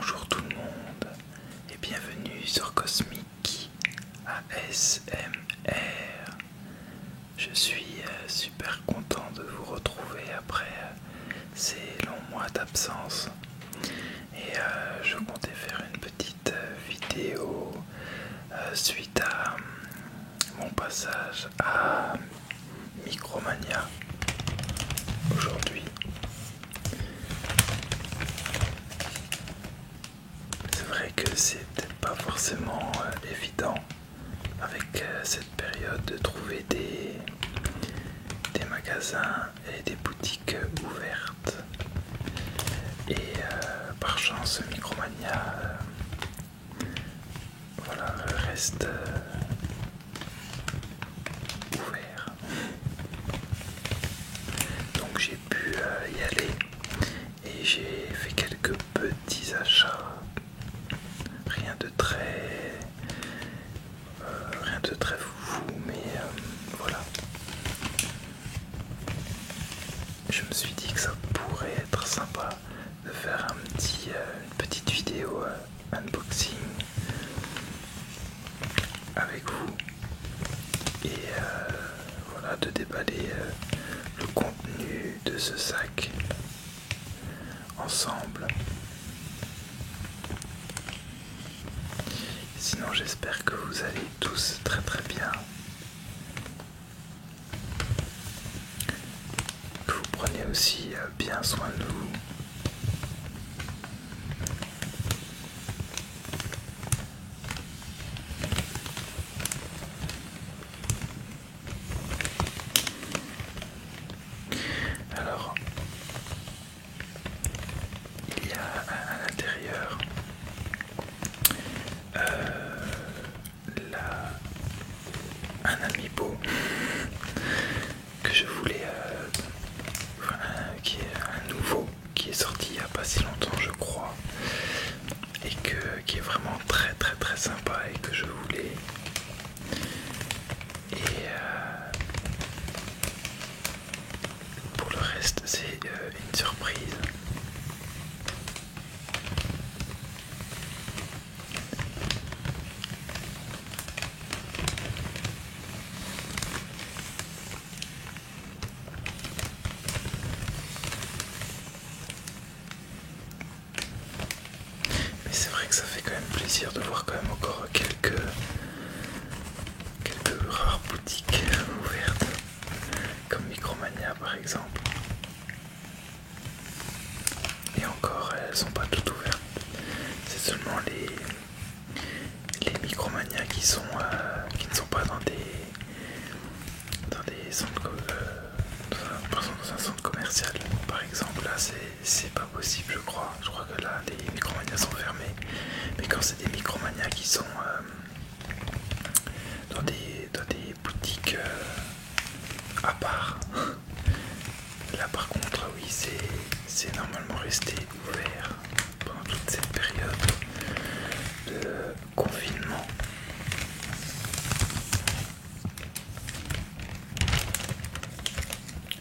Bonjour tout le monde et bienvenue sur Cosmic ASMR. Je suis super content de vous retrouver après ces longs mois d'absence et je comptais faire une petite vidéo suite à mon passage à Micromania aujourd'hui. C'est vrai que c'est peut-être pas forcément évident avec cette période de trouver des magasins et des boutiques ouvertes. Et par chance, Micromania reste ouvert. Donc j'ai pu y aller et j'ai fait quelques petits achats. Rien de très fou, mais voilà. Je me suis dit que ça pourrait être sympa de faire une petite vidéo unboxing avec vous et voilà, de déballer le contenu de ce sac ensemble. Sinon, j'espère que vous allez tous très bien, que vous prenez aussi bien soin de vous. Alors, il y a à l'intérieur un amiibo que je voulais, qui est un nouveau, qui est sorti il n'y a pas si longtemps je crois, et qui est vraiment très sympa et que je voulais. Et pour le reste c'est une surprise. Mais c'est vrai que ça fait quand même plaisir de voir quand même encore quelques rares boutiques ouvertes, comme Micromania par exemple. Et encore, elles sont pas toutes ouvertes. C'est seulement les Micromania qui ne sont pas dans des centres, dans un centre commercial. Par exemple, là c'est pas possible, je crois. Je crois que là les Micromania sont fermés. Mais quand c'est des Micromania qui sont dans des boutiques à part, là par contre oui, c'est normalement resté ouvert pendant toute cette période de confinement.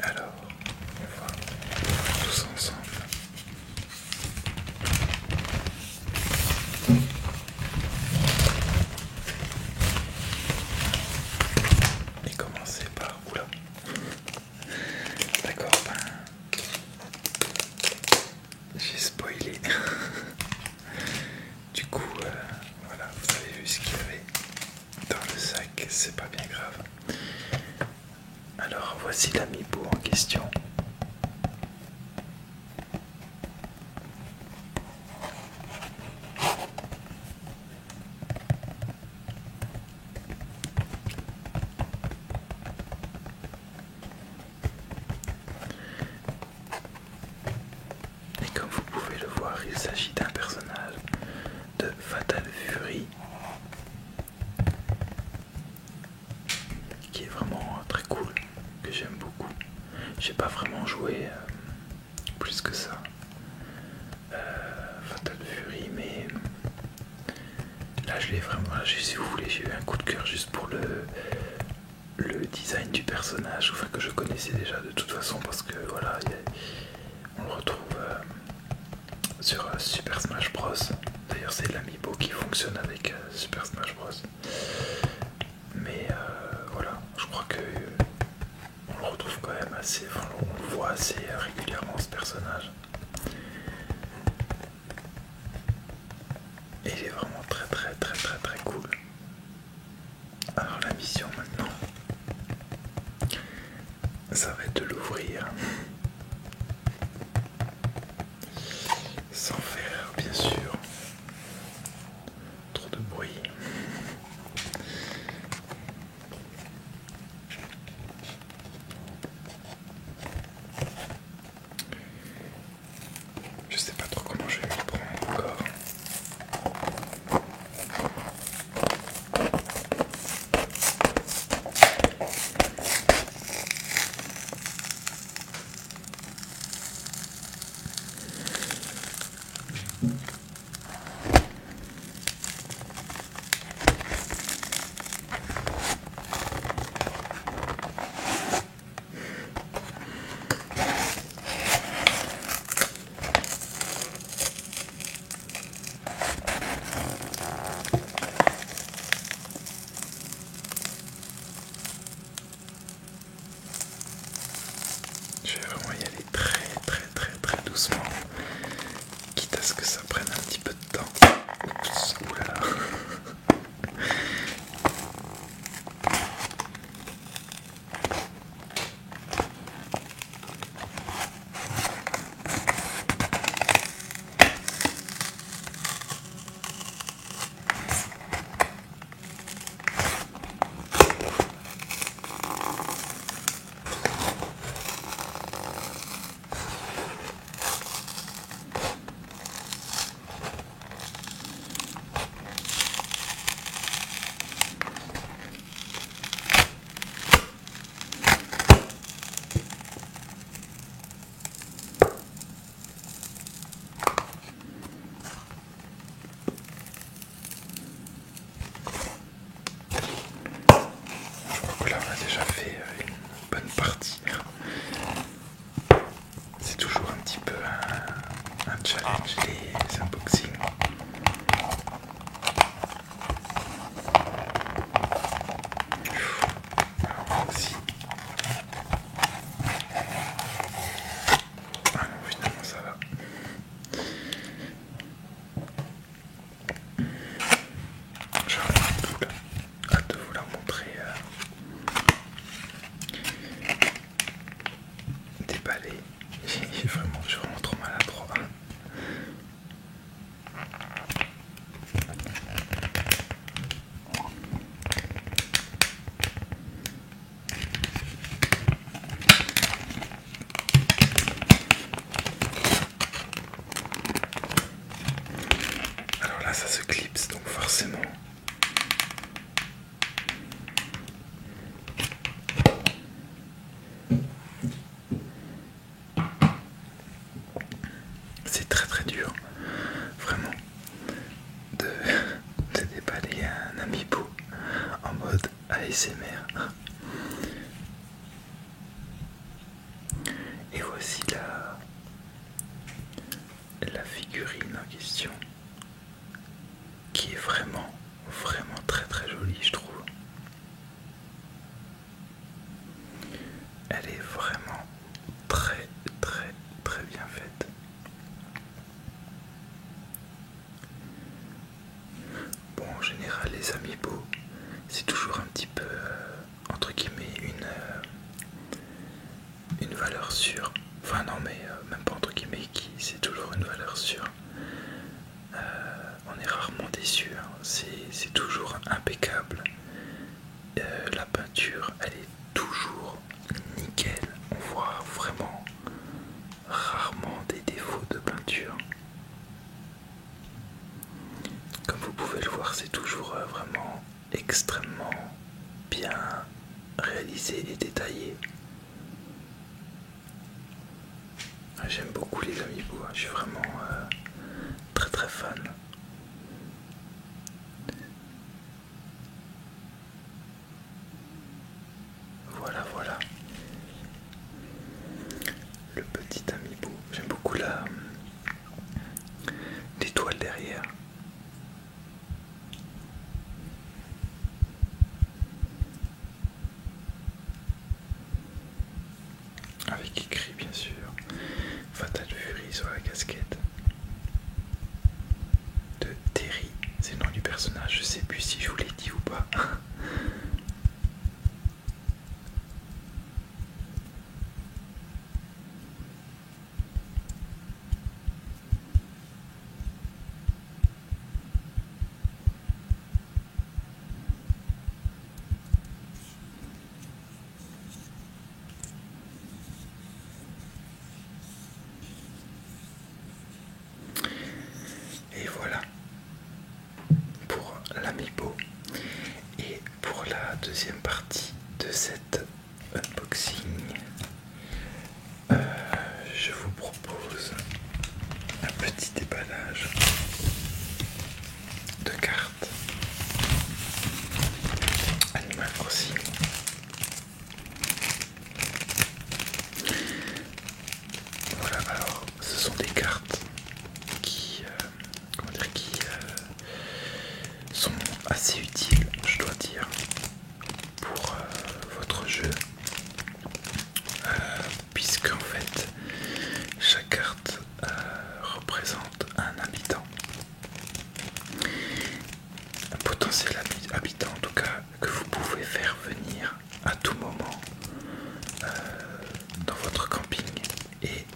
Alors, on va tous ensemble. Et commencer par... Oula. D'accord, j'ai spoilé. Du coup, voilà, vous avez vu ce qu'il y avait dans le sac, c'est pas bien grave. Alors, voici l'amiibo en question. Et comme vous pouvez le voir, il s'agit d'un personnage de Fatal Fury qui est vraiment très cool, que j'aime beaucoup. J'ai pas vraiment joué plus que ça Fatal Fury, mais là je l'ai vraiment, si vous voulez, j'ai eu un coup de cœur juste pour le design du personnage, enfin que je connaissais déjà de toute façon parce que voilà, on le retrouve sur Super Smash Bros. D'ailleurs c'est l'amiibo qui fonctionne avec Super Smash Bros. Mais voilà, je crois que on le retrouve quand même assez, enfin, on le voit assez régulièrement ce personnage. Et il est vraiment très très très très très cool. Alors la mission maintenant, ça va être de l'ouvrir sans faire bien sûr trop de bruit. Je sais pas trop comment je vais m'y prendre encore. Je vais vraiment y aller très très très très doucement, quitte à ce que ça prenne un petit peu de temps. Oups, oulala. Là on a déjà fait une bonne partie. C'est toujours un petit peu un challenge les unboxings. Alors aussi. Ah non, finalement ça va. J'ai vraiment hâte de vous la montrer. Déballé. Vraiment, je suis vraiment trop maladroit. Alors là, ça se clipse, donc forcément. C'est très très dur, vraiment, de déballer un amiibo en mode ASMR. Et voici la figurine en question, qui est vraiment, vraiment très très jolie, je trouve. Elle est vraiment très très très bien faite. Bon, en général, les amiibo, c'est toujours un petit peu, entre guillemets, une valeur sûre. Enfin non, mais même pas entre guillemets, c'est toujours une valeur sûre. On est rarement déçu, hein. C'est toujours impeccable. La peinture, elle est toujours nickel. On voit vraiment rarement des défauts de peinture. Comme vous pouvez le voir, c'est toujours vraiment extrêmement bien réalisé et détaillé. J'aime beaucoup les amiibo, hein. Je suis vraiment très très fan. Voilà, voilà. Le petit amiibo. J'aime beaucoup derrière. Avec écrit bien sûr Fatal Fury sur la casquette de Terry, c'est le nom du personnage, je sais plus si je vous l'ai dit ou pas. Et voilà pour l'Amiibo. Et pour la deuxième partie de cet unboxing, je vous propose un petit déballage de cartes Animal Crossing. Voilà, alors ce sont des cartes qui, sont assez utiles, je dois dire, pour votre jeu, puisque en fait chaque carte représente un habitant, un potentiel habitant en tout cas, que vous pouvez faire venir à tout moment dans votre camping, et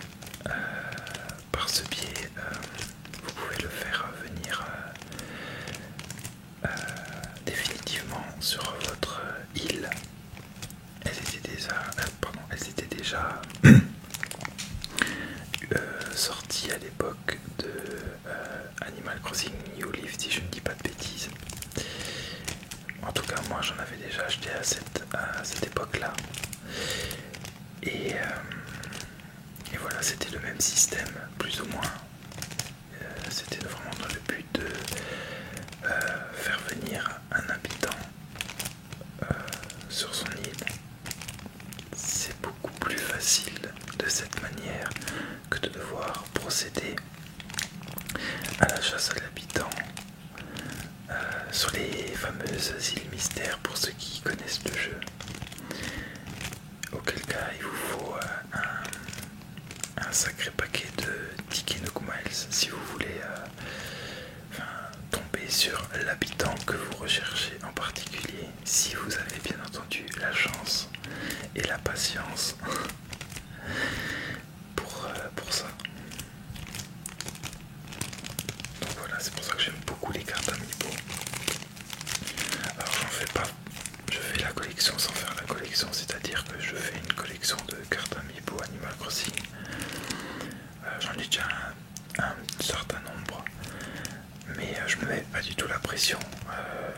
par ce biais vous pouvez le faire venir définitivement sur votre île. Elles étaient déjà sorties à l'époque de Animal Crossing New Leaf, si je ne dis pas de bêtises. En tout cas, moi j'en avais déjà acheté à cette époque-là. Et voilà, c'était le même système, plus ou moins. C'était vraiment dans le but de faire venir un habitant sur son île. C'est beaucoup plus facile de cette manière que de devoir procéder à la chasse à l'habitant sur les fameuses îles mystères, pour ceux qui connaissent le jeu. Auquel cas il vous faut un sacré paquet de tickets Nook Miles si vous voulez tomber sur l'habitant que vous recherchez en particulier, si vous avez bien entendu la chance et la patience pour ça. Donc voilà, c'est pour ça que j'aime beaucoup les cartes Amiibo. Alors je fais la collection sans faire la collection, c'est-à-dire que je fais une collection de cartes Amiibo Animal Crossing. J'en ai déjà un certain nombre, mais je me mets pas du tout la pression.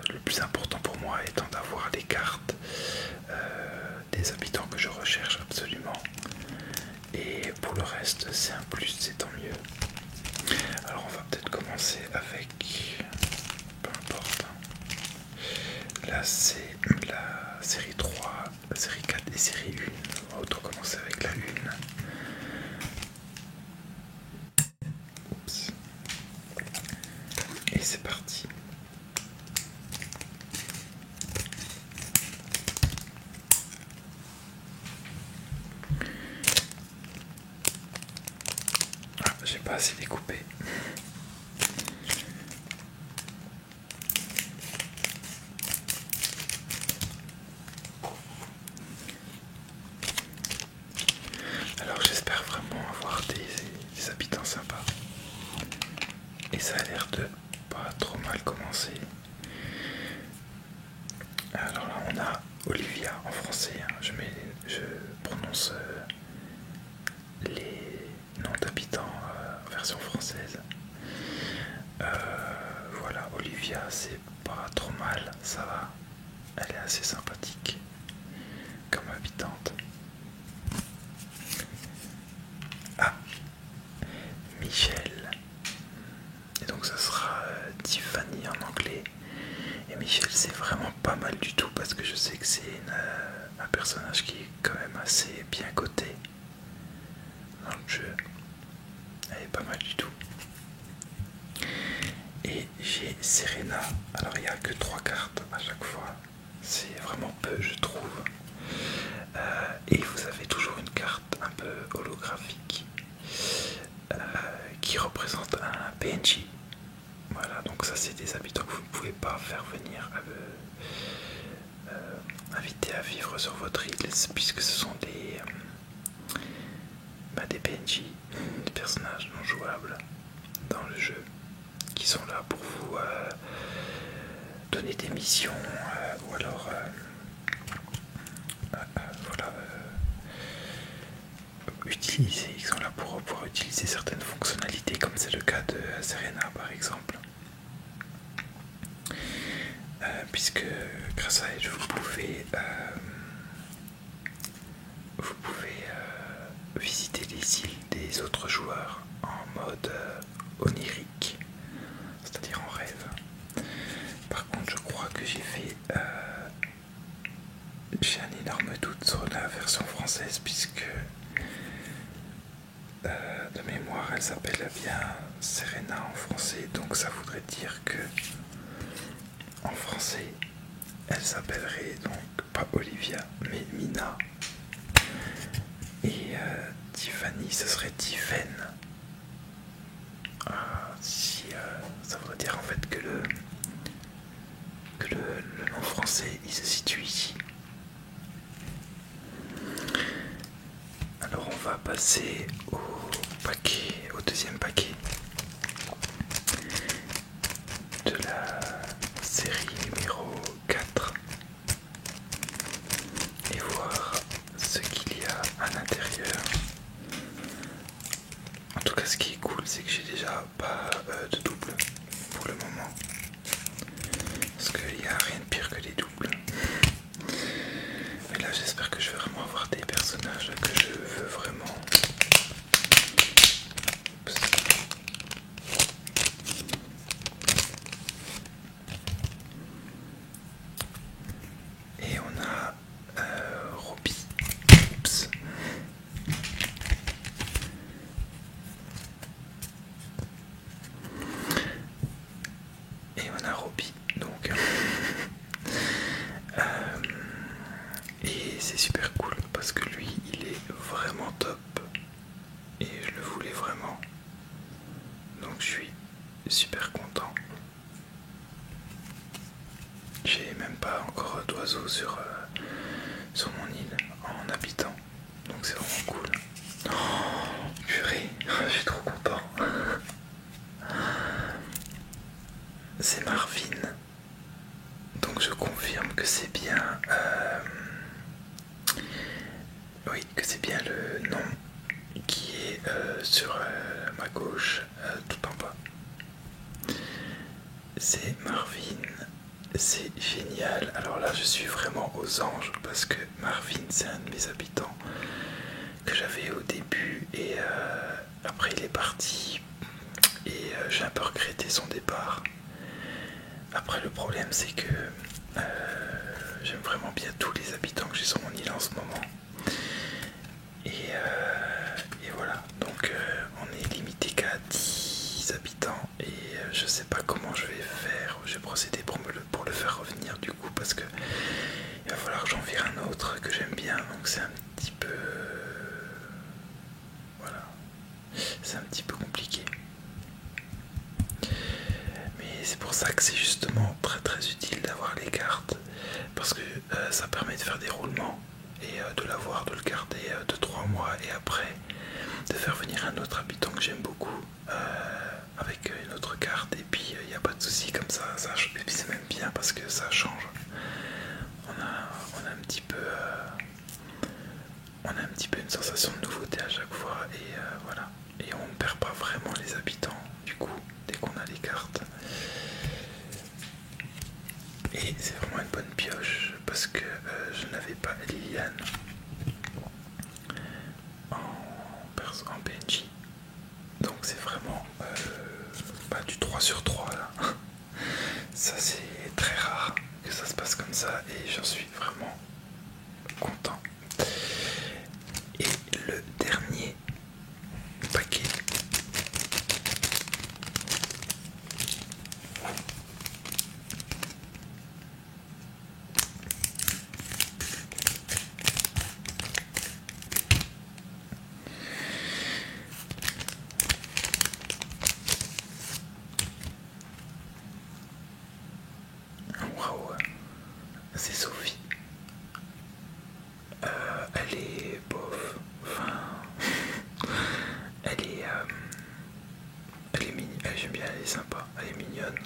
Le plus important pour moi étant d'avoir les cartes des habitants que je recherche absolument, et pour le reste c'est un plus, c'est tant mieux. Alors on va peut-être commencer avec, peu importe, là c'est la série 3, la série 4 et série 1. On va autant commencer avec la 1. Oups. Et c'est parti. Ah, j'ai pas assez découpé. Alors j'espère vraiment avoir des habitants sympas. Et ça a l'air de pas trop mal commencer. Alors là on a Olivia en français, hein. Je prononce les noms d'habitants en version française. Voilà, Olivia c'est pas trop mal, ça va. Elle est assez sympathique comme habitante. Ah, Michel. Et donc ça sera Tiffany en anglais. Et Michel c'est vraiment pas mal du tout, parce que je sais que c'est un personnage qui est quand même assez bien coté dans le jeu. Elle est pas mal du tout. j'ai Serena. Alors il n'y a que 3 cartes à chaque fois. C'est vraiment peu je trouve. Et vous avez toujours une carte un peu holographique qui représente un PNJ. Voilà, donc ça c'est des habitants que vous ne pouvez pas faire venir inviter à vivre sur votre île, puisque ce sont des PNJ, des personnages non jouables dans le jeu, qui sont là pour vous donner des missions ou alors voilà, utiliser, ils sont là pour pouvoir utiliser certaines fonctionnalités, comme c'est le cas de Serena par exemple. Puisque grâce à elle vous pouvez visiter les îles des autres joueurs en mode onirique, c'est-à-dire en rêve. Par contre, je crois que j'ai un énorme doute sur la version française, puisque de mémoire elle s'appelle bien Serena en français, donc ça voudrait dire que en français elle s'appellerait donc pas Olivia mais Mina, et Tiffany ce serait Tiffen. Ça voudrait dire en fait que le nom français il se situe ici. Alors on va passer au deuxième paquet de la série numéro 4 et voir ce qu'il y a à l'intérieur. En tout cas, ce qui est cool, c'est que j'ai déjà pas de double pour le moment, parce qu'il n'y a rien de pire que les doubles. Mais là, j'espère que je vais vraiment avoir des personnages que je veux vraiment. Et on a Robbie. Oups. Et on a Robbie, donc. Et c'est super cool parce que lui, il est vraiment top. Et je le voulais vraiment. Donc je suis super content. J'ai même pas encore d'oiseaux sur mon île en habitant. Donc c'est vraiment cool. Oh, purée, je suis trop content. C'est Marvin. Donc je confirme que c'est bien... oui, que c'est bien le nom qui est sur ma gauche, tout en bas. C'est Marvin. C'est génial. Alors là, je suis vraiment aux anges parce que Marvin, c'est un de mes habitants que j'avais au début et après il est parti et j'ai un peu regretté son départ. Après, le problème, c'est que j'aime vraiment bien tous les habitants que j'ai sur mon île en ce moment. Et voilà, donc on est limité qu'à 10 habitants et je sais pas comment je vais faire. Je vais procéder pour le faire revenir du coup, parce que il va falloir que j'en vire un autre que j'aime bien, donc c'est un petit peu... voilà, c'est un petit peu compliqué. Mais c'est pour ça que c'est justement très très utile d'avoir les cartes, parce que ça permet de faire des roulements et de l'avoir, de le garder 2-3 mois et après de faire venir un autre habitant que j'aime beaucoup avec une autre carte, et puis il n'y a pas de souci comme ça, et puis c'est même bien parce que ça change. On a un petit peu une sensation de nouveauté à chaque fois, et voilà, et on ne perd pas vraiment les habitants du coup dès qu'on a les cartes. Et c'est vraiment une bonne pioche parce que je n'avais pas Liliane en PNJ, donc c'est vraiment du 3 sur 3 là. Ça c'est très rare que ça se passe comme ça et j'en suis vraiment content. Et le dernier paquet, c'est Sophie. Elle est bof. Enfin, elle est, mignonne. J'aime bien, elle est sympa. Elle est mignonne.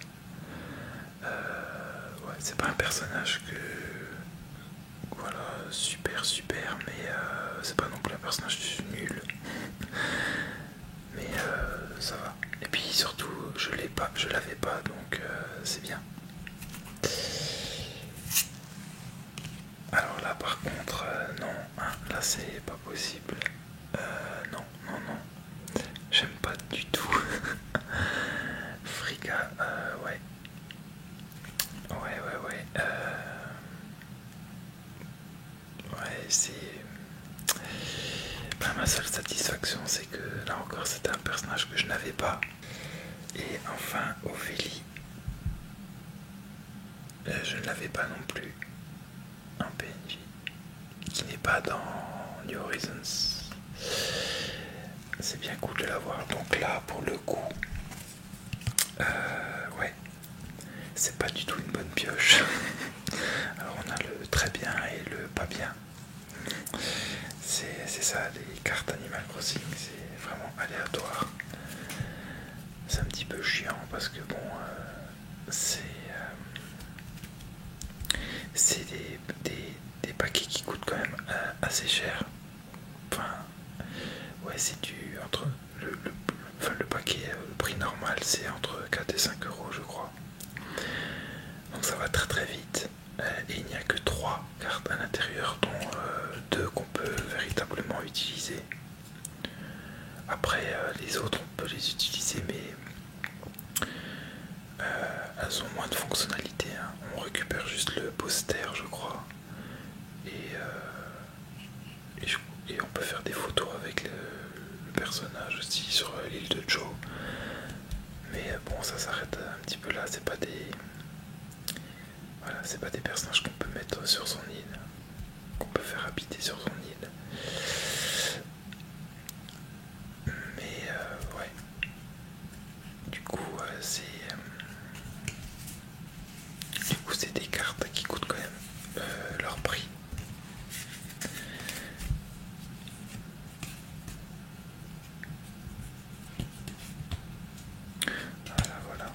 Ouais, c'est pas un personnage que voilà super, mais c'est pas non plus un personnage nul. Mais ça va. Et puis surtout, je l'avais pas, donc c'est bien. Alors là, par contre, non, hein, là c'est pas possible. Non, non, non. J'aime pas du tout. Friga, ouais. Ouais. Ouais, c'est. Ben, ma seule satisfaction, c'est que là encore, c'était un personnage que je n'avais pas. Et enfin, Ophélie, je ne l'avais pas non plus en PNJ, qui n'est pas dans New Horizons. C'est bien cool de l'avoir. Donc là, pour le coup, ouais, c'est pas du tout une bonne pioche. Alors on a le très bien et le pas bien. C'est ça, les cartes Animal Crossing, c'est vraiment aléatoire. C'est un petit peu chiant parce que bon, c'est des paquets qui coûtent quand même assez cher. Enfin, ouais, c'est du entre le paquet, le prix normal, c'est entre 4 et 5 euros, je crois. Donc ça va très vite. Et il n'y a que 3 cartes à l'intérieur, dont 2 qu'on peut véritablement utiliser. Après, les autres, on peut les utiliser, mais elles ont moins de fonctionnalités. Hein. On récupère juste le poster, je crois. Et, et on peut faire des photos avec le personnage aussi sur l'île de Joe. Mais bon, ça s'arrête un petit peu là. C'est pas des. Voilà, c'est pas des personnages qu'on peut mettre sur son île, qu'on peut faire habiter sur son île. Mais ouais. Du coup, c'est des cartes qui coûtent quand même leur prix. Voilà.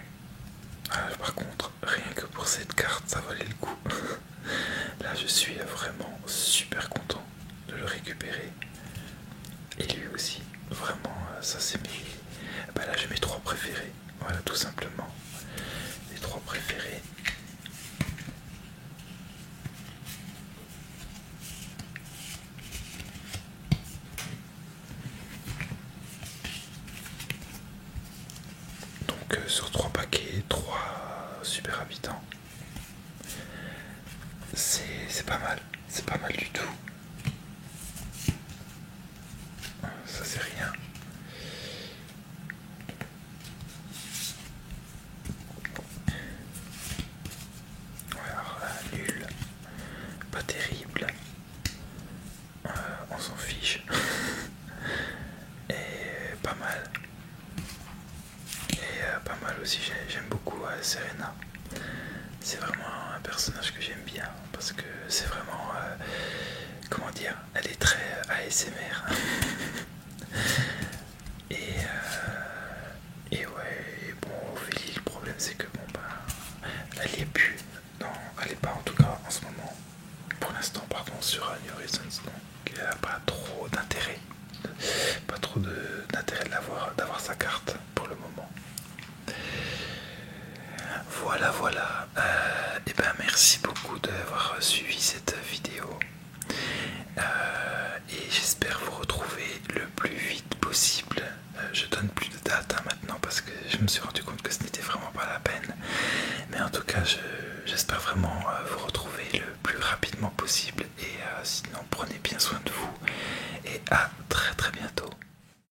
Par contre, rien que pour cette carte, ça valait le coup. Là, je suis vraiment super content de le récupérer. Et lui aussi. Vraiment, ça c'est mes. Bah là, j'ai mes 3 préférés. Voilà, tout simplement. Les 3 préférés. Donc, sur 3 paquets, 3 super habitants. C'est pas mal. C'est pas mal du tout. Ça, c'est rien. Ouais, alors là, nul. Pas terrible. On s'en fiche. Et pas mal. Et pas mal aussi, j'aime beaucoup Serena. C'est vraiment un personnage que j'aime bien parce que c'est vraiment, comment dire, elle est très ASMR. et ouais, bon, Ophélie, le problème c'est que bon bah, elle y est plus. Non, elle est pas en tout cas en ce moment. Pour l'instant, pardon, sur New Horizons, donc il n'y a pas trop d'intérêt. Pas trop d'intérêt d'avoir sa carte pour le moment. Voilà. Et ben merci beaucoup d'avoir suivi cette vidéo. Et j'espère vous retrouver le plus vite possible. Je donne plus de date maintenant parce que je me suis rendu compte que ce n'était vraiment pas la peine. Mais en tout cas, j'espère vraiment vous